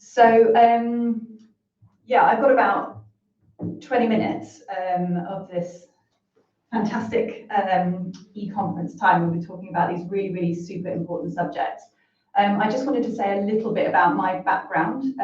So yeah, I've got about 20 minutes of this fantastic e-conference time. We'll be talking about these really, really super important subjects. I just wanted to say a little bit about my background.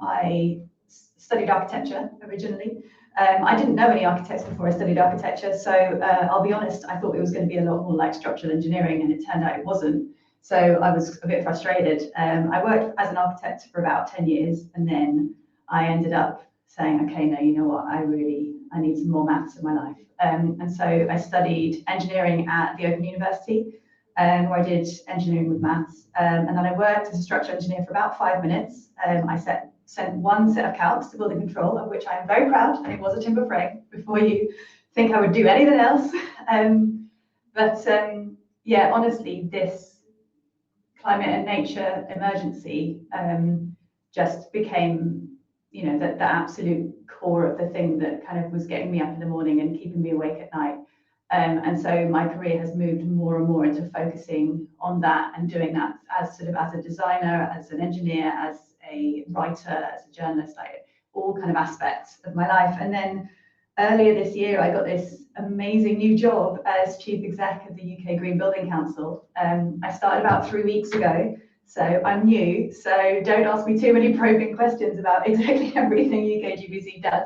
I studied architecture originally. I didn't know any architects before I studied architecture, so I'll be honest, I thought it was going to be a lot more like structural engineering, and it turned out it wasn't. So I was a bit frustrated. I worked as an architect for about 10 years, and then I ended up saying, okay, no, you know what, I need some more maths in my life. And so I studied engineering at the Open University, where I did engineering with maths. And then I worked as a structural engineer for about 5 minutes. I sent one set of calcs to building control, of which I am very proud, and it was a timber frame, before you think I would do anything else. Yeah, honestly, this climate and nature emergency just became, you know, the absolute core of the thing that kind of was getting me up in the morning and keeping me awake at night. And so my career has moved more and more into focusing on that and doing that as a designer, as an engineer, as a writer, as a journalist, like all kind of aspects of my life. And then earlier this year, I got this amazing new job as chief exec of the UK Green Building Council. I started about 3 weeks ago, so I'm new. So don't ask me too many probing questions about exactly everything UKGBC does.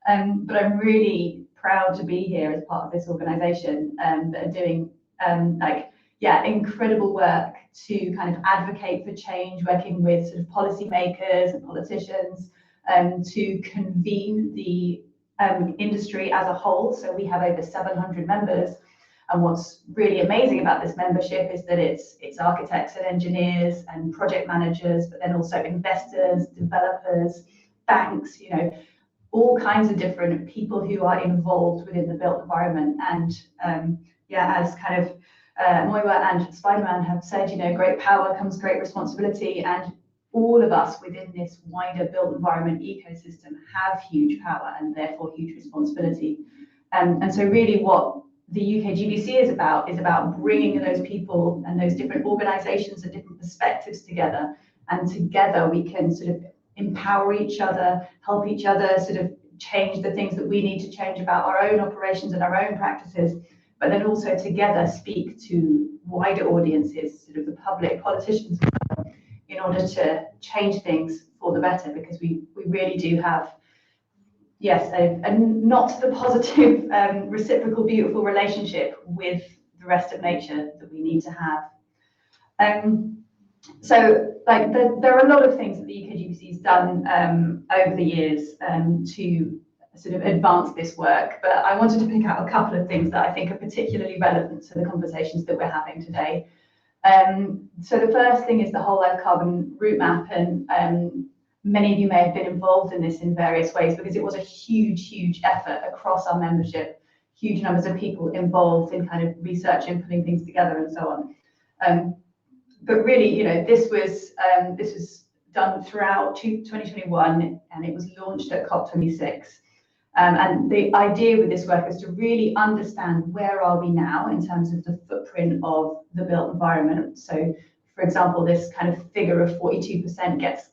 But I'm really proud to be here as part of this organisation that are doing incredible work to kind of advocate for change, working with sort of policymakers and politicians to convene the industry as a whole. So we have over 700 members, and what's really amazing about this membership is that it's architects and engineers and project managers, but then also investors, developers, banks, you know, all kinds of different people who are involved within the built environment. And as kind of Moiwa and Spider-Man have said, you know, great power comes great responsibility, and all of us within this wider built environment ecosystem have huge power and therefore huge responsibility. And so really what the UKGBC is about bringing those people and those different organizations and different perspectives together, and together we can sort of empower each other, help each other sort of change the things that we need to change about our own operations and our own practices, but then also together speak to wider audiences, sort of the public, politicians, in order to change things for the better, because we really do have, yes, a not the positive, reciprocal, beautiful relationship with the rest of nature that we need to have. So like there are a lot of things that the UKGBC has done over the years to sort of advance this work, but I wanted to pick out a couple of things that I think are particularly relevant to the conversations that we're having today. So the first thing is the whole life carbon route map, and many of you may have been involved in this in various ways, because it was a huge effort across our membership, huge numbers of people involved in kind of research and putting things together and so on. But really, you know, this was done throughout 2021, and it was launched at COP26. And the idea with this work is to really understand where are we now in terms of the footprint of the built environment. So, for example, this kind of figure of 42% gets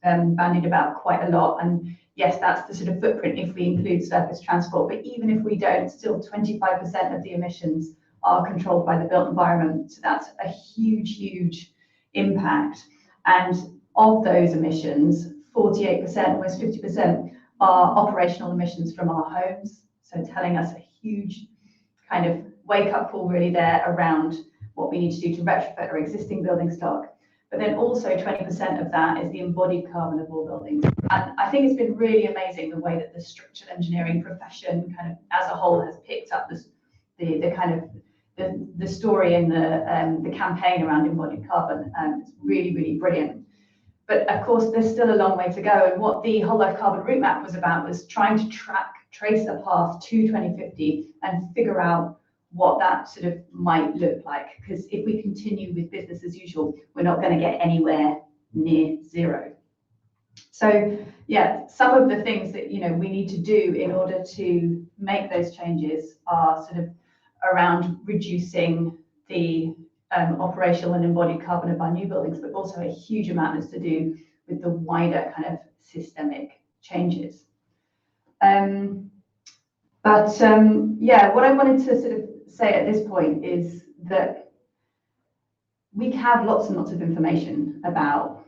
bandied about quite a lot. And yes, that's the sort of footprint if we include surface transport. But even if we don't, still 25% of the emissions are controlled by the built environment. So that's a huge impact. And of those emissions, 48%, almost 50%, are operational emissions from our homes. So telling us a huge kind of wake-up call really there around what we need to do to retrofit our existing building stock. But then also 20% of that is the embodied carbon of all buildings. And I think it's been really amazing the way that the structural engineering profession kind of as a whole has picked up the kind of the story and the campaign around embodied carbon. It's really brilliant. But of course, there's still a long way to go. And what the whole life carbon route map was about was trying to trace a path to 2050 and figure out what that sort of might look like. Because if we continue with business as usual, we're not going to get anywhere near zero. So yeah, some of the things that, you know, we need to do in order to make those changes are sort of around reducing the operational and embodied carbon of our new buildings, but also a huge amount is to do with the wider kind of systemic changes. Yeah, what I wanted to sort of say at this point is that we have lots and lots of information about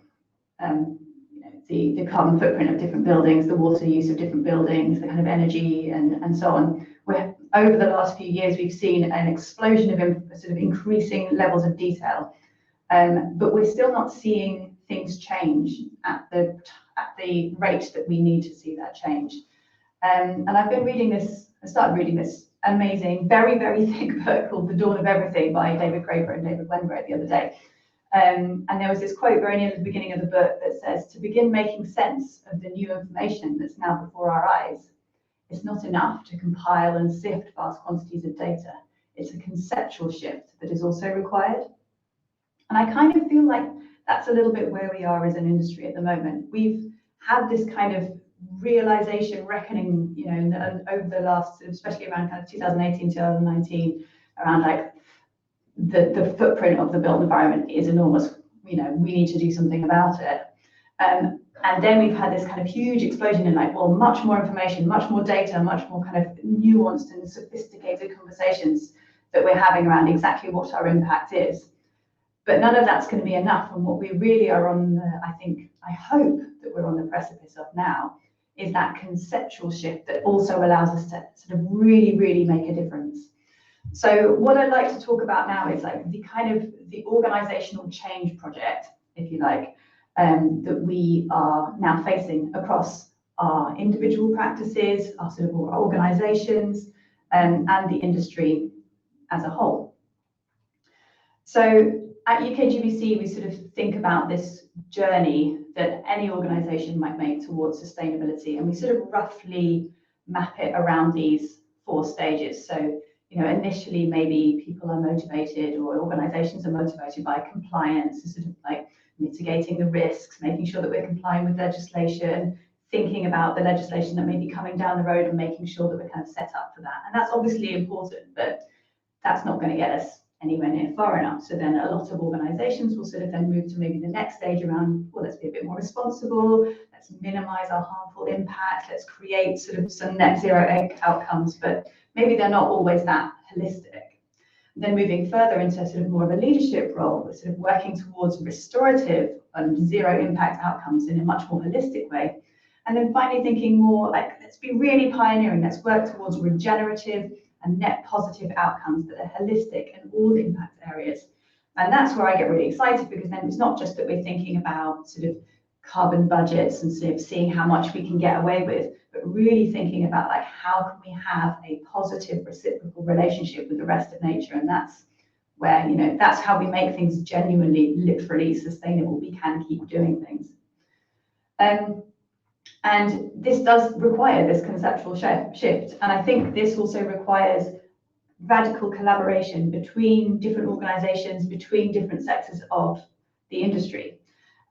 the carbon footprint of different buildings, the water use of different buildings, the kind of energy and so on. Where over the last few years, we've seen an explosion of sort of increasing levels of detail, but we're still not seeing things change at the rate that we need to see that change. And I've been reading this, I started reading this amazing, very, very thick book called The Dawn of Everything by David Graeber and David Wengrow the other day. And there was this quote very near the beginning of the book that says, to begin making sense of the new information that's now before our eyes, it's not enough to compile and sift vast quantities of data. It's a conceptual shift that is also required. And I kind of feel like that's a little bit where we are as an industry at the moment. We've had this kind of realization, reckoning, you know, over the last, especially around kind of 2018, 2019, around like the footprint of the built environment is enormous. You know, we need to do something about it. And then we've had this kind of huge explosion in like, well, much more information, much more data, much more kind of nuanced and sophisticated conversations that we're having around exactly what our impact is. But none of that's going to be enough. And what we really are on, I hope that we're on the precipice of now, is that conceptual shift that also allows us to sort of really, really make a difference. So what I'd like to talk about now is like the kind of the organizational change project, if you like, that we are now facing across our individual practices, our sort of organizations, and the industry as a whole. So at UKGBC, we sort of think about this journey that any organization might make towards sustainability, and we sort of roughly map it around these 4 stages. So, you know, initially maybe people are motivated, or organizations are motivated by compliance, sort of like mitigating the risks, making sure that we're complying with legislation, thinking about the legislation that may be coming down the road and making sure that we're kind of set up for that. And that's obviously important, but that's not going to get us anywhere near far enough. So then a lot of organizations will sort of then move to maybe the next stage around, well, let's be a bit more responsible, let's minimize our harmful impact, let's create sort of some net zero outcomes, but maybe they're not always that holistic. Then moving further into sort of more of a leadership role, we're sort of working towards restorative and zero impact outcomes in a much more holistic way. And then finally thinking more like, let's be really pioneering, let's work towards regenerative and net positive outcomes that are holistic in all impact areas. And that's where I get really excited, because then it's not just that we're thinking about sort of carbon budgets and sort of seeing how much we can get away with, but really thinking about like, how can we have a positive reciprocal relationship with the rest of nature? And that's where, you know, that's how we make things genuinely, literally sustainable. We can keep doing things. And this does require this conceptual shift. And I think this also requires radical collaboration between different organizations, between different sectors of the industry.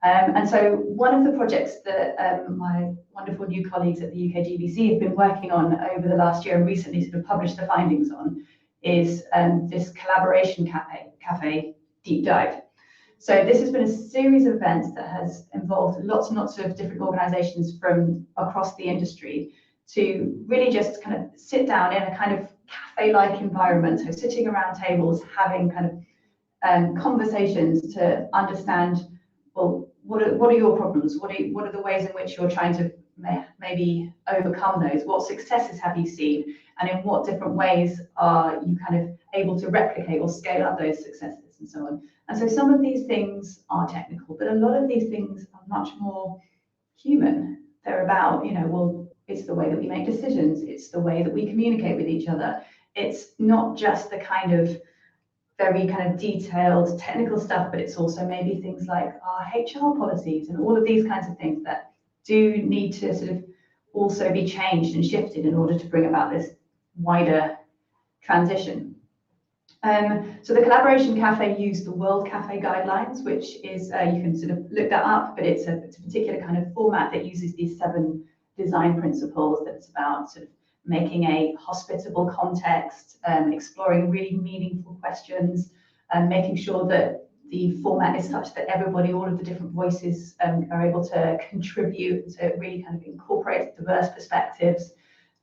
And so one of the projects that my wonderful new colleagues at the UKGBC have been working on over the last year and recently sort of published the findings on is this collaboration CAFÉ deep dive. So this has been a series of events that has involved lots and lots of different organizations from across the industry to really just kind of sit down in a kind of cafe-like environment, so sitting around tables, having kind of conversations to understand, well, what are your problems? What are the ways in which you're trying to maybe overcome those? What successes have you seen? And in what different ways are you kind of able to replicate or scale up those successes and so on? And so some of these things are technical, but a lot of these things are much more human. They're about, you know, well, it's the way that we make decisions. It's the way that we communicate with each other. It's not just the kind of very kind of detailed technical stuff, but it's also maybe things like our HR policies and all of these kinds of things that do need to sort of also be changed and shifted in order to bring about this wider transition. So the Collaboration CAFÉ used the World CAFÉ Guidelines, which is, you can sort of look that up, but it's a particular kind of format that uses these 7 design principles that's about sort of making a hospitable context, exploring really meaningful questions, and making sure that the format is such that everybody, all of the different voices are able to contribute. So it really kind of incorporates diverse perspectives.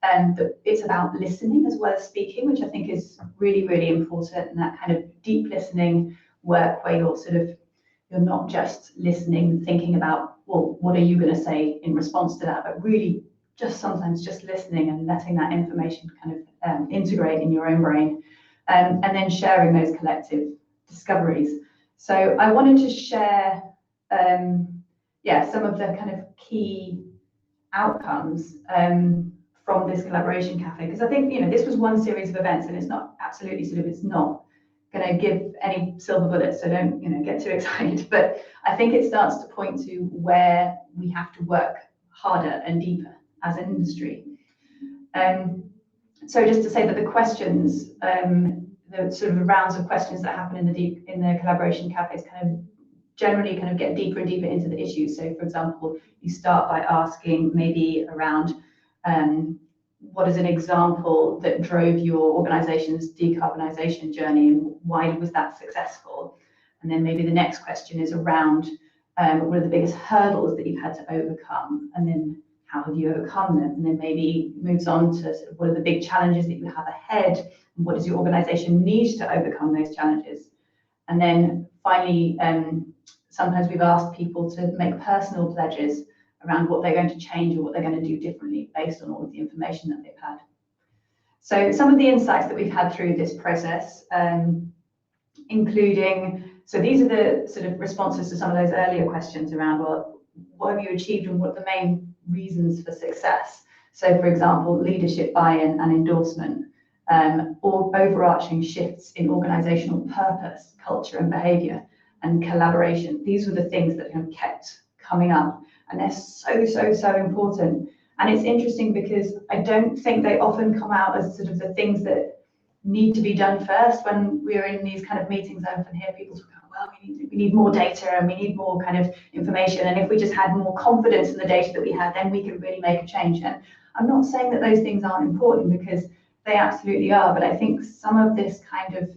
And that it's about listening as well as speaking, which I think is really, really important. And that kind of deep listening work where you're not just listening, thinking about, well, what are you going to say in response to that, but really just sometimes just listening and letting that information kind of integrate in your own brain, and then sharing those collective discoveries. So I wanted to share, some of the kind of key outcomes from this collaboration cafe, because I think this was one series of events, and it's not absolutely it's not going to give any silver bullets, so don't get too excited. But I think it starts to point to where we have to work harder and deeper as an industry. So just to say that the questions, the sort of rounds of questions that happen in the collaboration cafes generally get deeper and deeper into the issues. So for example, you start by asking maybe around what is an example that drove your organization's decarbonisation journey and why was that successful? And then maybe the next question is around what are the biggest hurdles that you've had to overcome, and then how have you overcome them? And then maybe moves on to sort of what are the big challenges that you have ahead, and what does your organization need to overcome those challenges? And then finally, sometimes we've asked people to make personal pledges around what they're going to change or what they're going to do differently based on all of the information that they've had. So some of the insights that we've had through this process, including, so these are the sort of responses to some of those earlier questions around, well, what have you achieved and what are the main reasons for success? So for example, leadership buy-in and endorsement, or overarching shifts in organizational purpose, culture and behavior, and collaboration. These were the things that have kept coming up, and they're so important. And it's interesting because I don't think they often come out as sort of the things that need to be done first. When we're in these kind of meetings, I often hear people talk about, well, we need more data and we need more kind of information, and if we just had more confidence in the data that we had, then we could really make a change. And I'm not saying that those things aren't important, because they absolutely are, but I think some of this kind of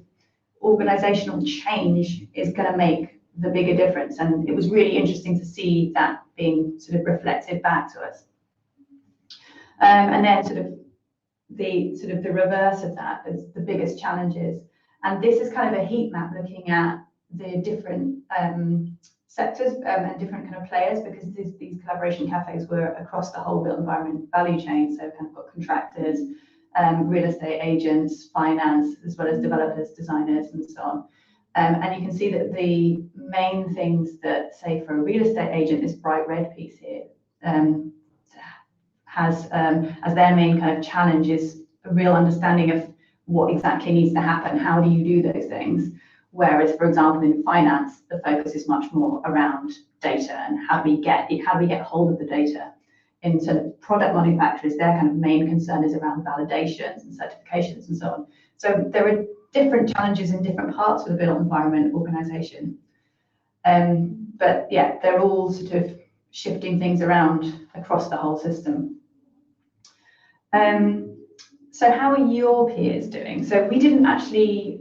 organizational change is going to make the bigger difference, and it was really interesting to see that being sort of reflected back to us. And then the reverse of that is the biggest challenges, and this is kind of a heat map looking at the different sectors and different kind of players, because these collaboration cafes were across the whole built environment value chain. So kind of got contractors, real estate agents, finance, as well as developers, designers, and so on. And you can see that the main things that, say, for a real estate agent, this bright red piece here has as their main kind of challenge is a real understanding of what exactly needs to happen. How do you do those things? Whereas, for example, in finance, the focus is much more around data and how do we get hold of the data. In sort of product manufacturers, their kind of main concern is around validations and certifications and so on. So there are different challenges in different parts of the built environment organization. But yeah, they're all sort of shifting things around across the whole system. So how are your peers doing? So we didn't actually,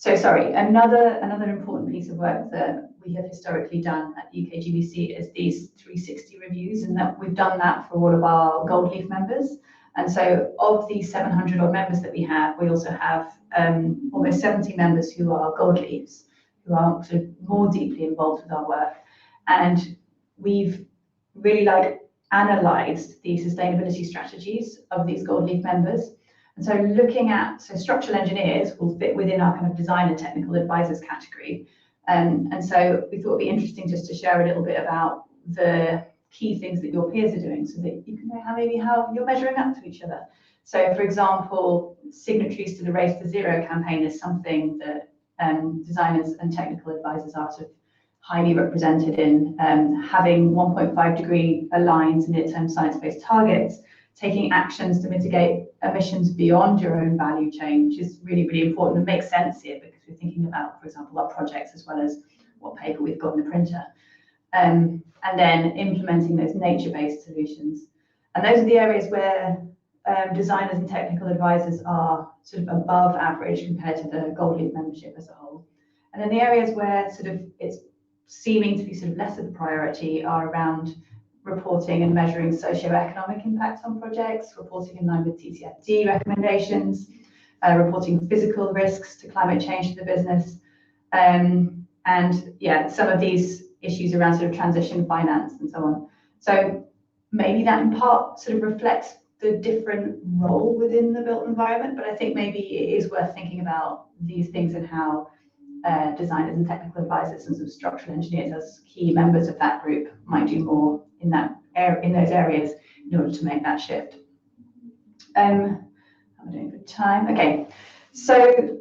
another important piece of work that we have historically done at UKGBC is these 360 reviews, and that we've done that for all of our Gold Leaf members. And so of the 700 odd members that we have, we also have almost 70 members who are Gold Leaves, who are sort of more deeply involved with our work. And we've really analysed the sustainability strategies of these Gold Leaf members. And so looking at, structural engineers will fit within our kind of design and technical advisors category. And so we thought it'd be interesting just to share a little bit about the key things that your peers are doing, so that you can know how you're measuring up to each other. So for example, signatories to the Race to Zero campaign is something that designers and technical advisors are sort of highly represented in, having 1.5 degree aligned near-term science-based targets, taking actions to mitigate emissions beyond your own value chain, which is really, really important and makes sense here because we're thinking about, for example, our projects as well as what paper we've got in the printer. And then implementing those nature-based solutions. And those are the areas where designers and technical advisors are sort of above average compared to the Gold Leaf membership as a whole. And then the areas where sort of it's seeming to be sort of less of a priority are around reporting and measuring socio-economic impacts on projects, reporting in line with TCFD recommendations, reporting physical risks to climate change to the business, and yeah, some of these issues around sort of transition finance and so on. So maybe that in part sort of reflects the different role within the built environment, but I think maybe it is worth thinking about these things and how designers and technical advisors and some structural engineers as key members of that group might do more in those areas in order to make that shift. How am I doing for time? Okay, so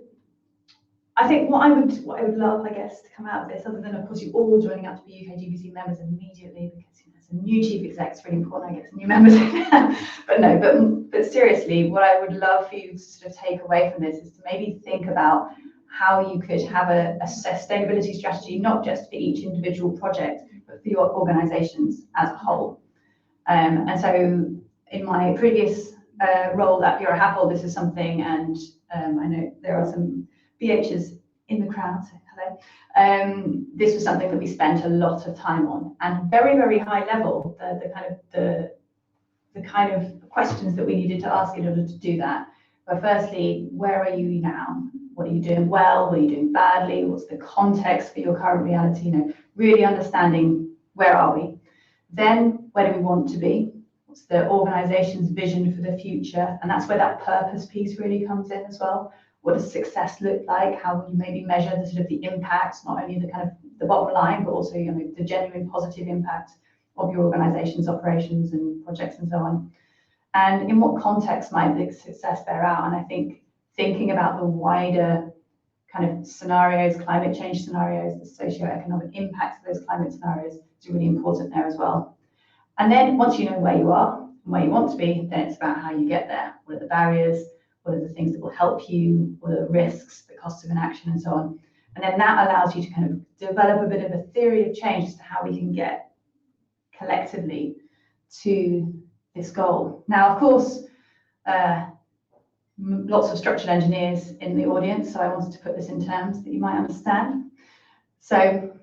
I think what I would love, I guess, to come out of this, other than of course you all joining up to be UKGBC members immediately, because there's a new chief exec, it's really important I get some new members. but seriously, what I would love for you to sort of take away from this is to maybe think about how you could have a sustainability strategy, not just for each individual project, but for your organisations as a whole. And so in my previous role at Bureau Happold, this is something, and I know there are some BHs in the crowd, so hello. This was something that we spent a lot of time on, and very, very high level, the kind of questions that we needed to ask in order to do that were firstly, where are you now? What are you doing well? What are you doing badly? What's the context for your current reality? You know, really understanding where are we. Then where do we want to be? What's the organisation's vision for the future? And that's where that purpose piece really comes in as well. What does success look like? How will you maybe measure the sort of the impacts, not only the kind of the bottom line, but also, you know, the genuine positive impact of your organisation's operations and projects and so on. And in what context might the success bear out? And I think thinking about the wider kind of scenarios, climate change scenarios, the socio-economic impacts of those climate scenarios is really important there as well. And then once you know where you are and where you want to be, then it's about how you get there. What are the barriers? What are the things that will help you? What are the risks, the costs of inaction, and so on? And then that allows you to kind of develop a bit of a theory of change as to how we can get collectively to this goal. Now, of course, lots of structural engineers in the audience, so I wanted to put this in terms that you might understand. So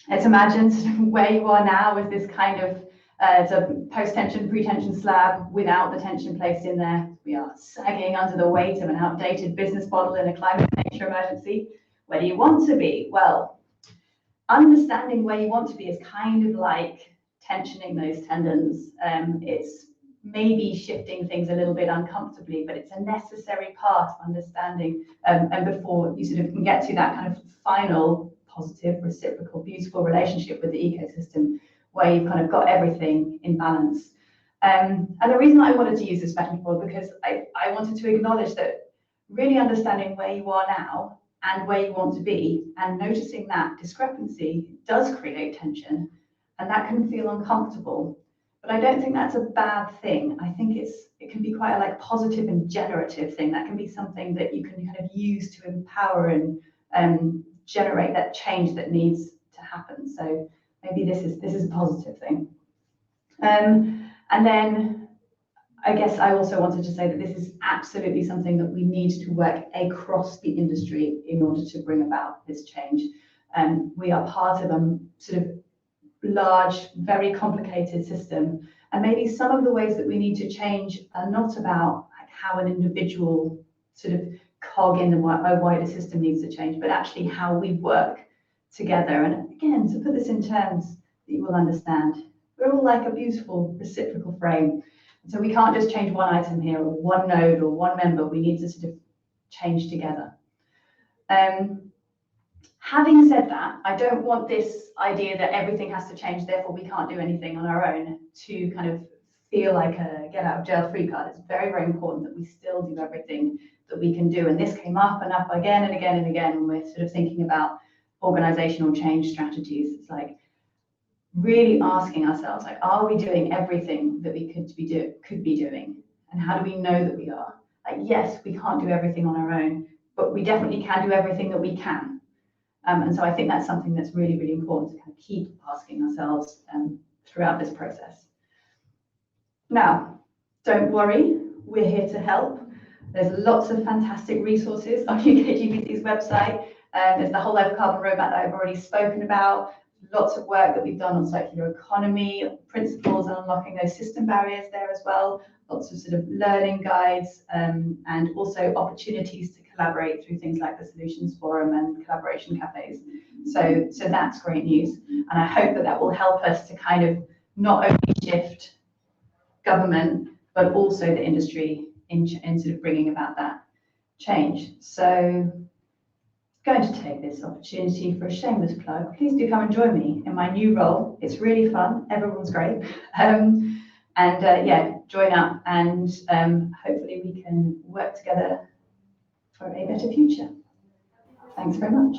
let's imagine sort of where you are now with this kind of it's a post-tension, pre-tension slab without the tension placed in there. We are sagging under the weight of an outdated business model in a climate nature emergency. Where do you want to be? Well, understanding where you want to be is kind of like tensioning those tendons. It's maybe shifting things a little bit uncomfortably, but it's a necessary part of understanding and before you sort of can get to that kind of final positive, reciprocal, beautiful relationship with the ecosystem where you've kind of got everything in balance. And the reason I wanted to use this metaphor because I wanted to acknowledge that really understanding where you are now and where you want to be and noticing that discrepancy does create tension, and that can feel uncomfortable. But I don't think that's a bad thing. I think it can be quite a like positive and generative thing. That can be something that you can kind of use to empower and generate that change that needs to happen. So maybe this is a positive thing. And then I guess I also wanted to say that this is absolutely something that we need to work across the industry in order to bring about this change. We are part of a sort of large, very complicated system. And maybe some of the ways that we need to change are not about like how an individual sort of cog in the wider system needs to change, but actually how we work together. And again, to put this in terms that you will understand, we're all like a beautiful reciprocal frame. So we can't just change one item here or one node or one member. We need to sort of change together. Having said that, I don't want this idea that everything has to change, therefore we can't do anything on our own to kind of feel like a get out of jail free card. It's very, very important that we still do everything that we can do. And this came up and up again and again and again when we're sort of thinking about organizational change strategies. It's like really asking ourselves, like, are we doing everything that we could be doing? And how do we know that we are? Like, yes, we can't do everything on our own, but we definitely can do everything that we can. And so I think that's something that's really, really important to kind of keep asking ourselves throughout this process. Now, don't worry, we're here to help. There's lots of fantastic resources on UKGBC's website. There's the whole low carbon roadmap that I've already spoken about. Lots of work that we've done on circular economy principles and unlocking those system barriers there as well. Lots of sort of learning guides and also opportunities to collaborate through things like the Solutions Forum and collaboration cafes. So that's great news. And I hope that that will help us to kind of not only shift government, but also the industry in sort of bringing about that change. So going to take this opportunity for a shameless plug. Please do come and join me in my new role. It's really fun. Everyone's great. Yeah, join up and hopefully we can work together for a better future. Thanks very much.